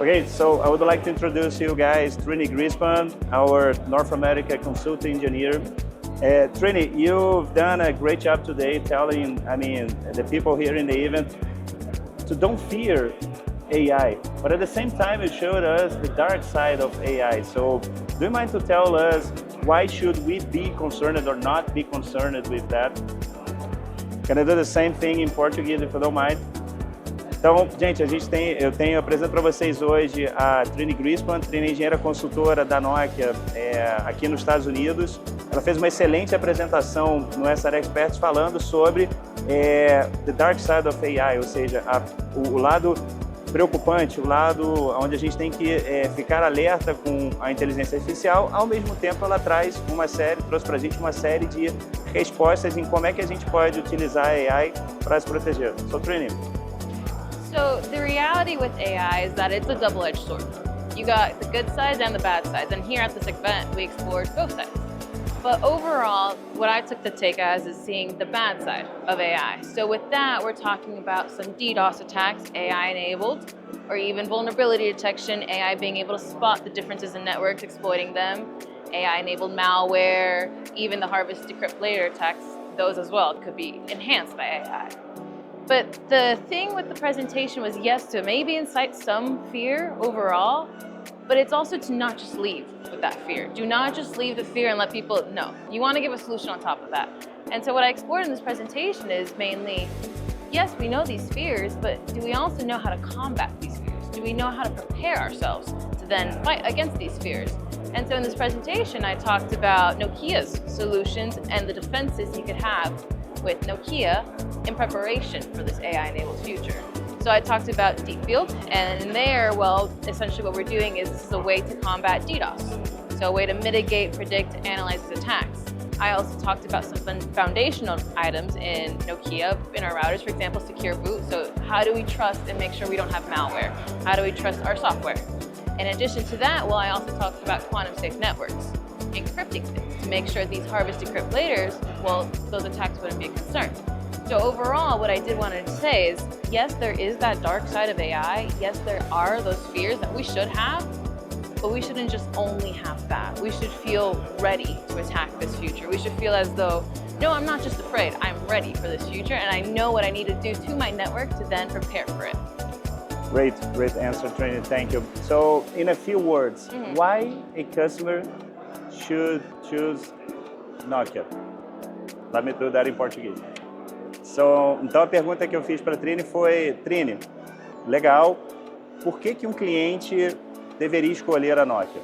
Okay, so I would like to introduce you guys Trini Grispan, our North America consulting engineer. Trini, you've done a great job today telling, the people here in the event to don't fear AI, but at the same time you showed us the dark side of AI. So do you mind to tell us why should we be concerned or not be concerned with that? Can I do the same thing in Portuguese if you don't mind? Então, gente, eu apresento para vocês hoje a Trini Grispan. Trini é engenheira consultora da Nokia aqui nos Estados Unidos. Ela fez uma excelente apresentação no SR Experts falando sobre the dark side of AI, ou seja, o lado preocupante, o lado onde a gente tem que ficar alerta com a inteligência artificial. Ao mesmo tempo, ela trouxe para a gente uma série de respostas em como é que a gente pode utilizar a AI para se proteger. So, Trini. So the reality with AI is that it's a double-edged sword. You got the good sides and the bad sides, and here at this event we explored both sides. But overall, what I took the take as is seeing the bad side of AI. So with that, we're talking about some DDoS attacks, AI enabled, or even vulnerability detection, AI being able to spot the differences in networks, exploiting them, AI enabled malware, even the harvest decrypt later attacks, those as well could be enhanced by AI. But the thing with the presentation was, yes, to maybe incite some fear overall, but it's also to not just leave with that fear. Do not just leave the fear and let people know. You want to give a solution on top of that. And so what I explored in this presentation is mainly, yes, we know these fears, but do we also know how to combat these fears? Do we know how to prepare ourselves to then fight against these fears? And so in this presentation, I talked about Nokia's solutions and the defenses you could have with Nokia in preparation for this AI-enabled future. So I talked about deep field, and in there, well, essentially what we're doing is this is a way to combat DDoS. So a way to mitigate, predict, analyze these attacks. I also talked about some foundational items in Nokia, in our routers, for example, secure boot. So how do we trust and make sure we don't have malware? How do we trust our software? In addition to that, well, I also talked about quantum safe networks, encrypting things to make sure these harvest decrypt laters, well, those attacks wouldn't be a concern. So overall, what I did want to say is, yes, there is that dark side of AI. Yes, there are those fears that we should have, but we shouldn't just only have that. We should feel ready to attack this future. We should feel as though, no, I'm not just afraid, I'm ready for this future, and I know what I need to do to my network to then prepare for it. Great answer, Trini, thank you. So, in a few words, why a customer should choose Nokia? Let me do that in Portuguese. So, então a pergunta que eu fiz para a Trini foi, Trini, legal, por que cliente deveria escolher a Nokia?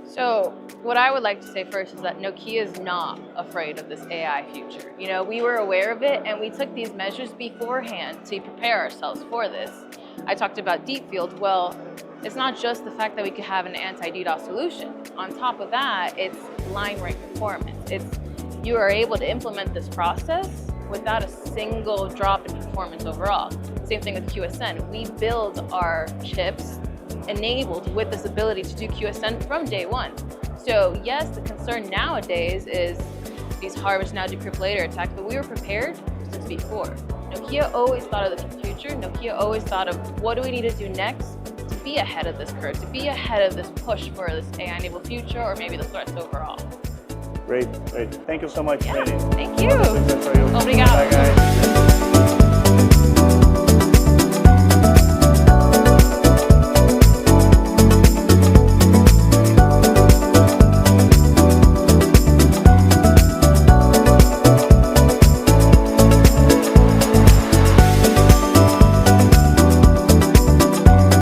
So, what I would like to say first is that Nokia is not afraid of this AI future. You know, we were aware of it and we took these measures beforehand to prepare ourselves for this. I talked about deep field. Well, it's not just the fact that we could have an anti-DDoS solution. On top of that, it's line rank performance. You are able to implement this process without a single drop in performance overall. Same thing with QSN. We build our chips enabled with this ability to do QSN from day one. So yes, the concern nowadays is these harvest now decrypt later attacks, but we were prepared since before. Nokia always thought of the future. Nokia always thought of what do we need to do next to be ahead of this curve, to be ahead of this push for this AI-enabled future or maybe the threats overall. Great. Thank you so much, Yeah, Trini. thank you. Obrigado. Obrigado. Bye, guys.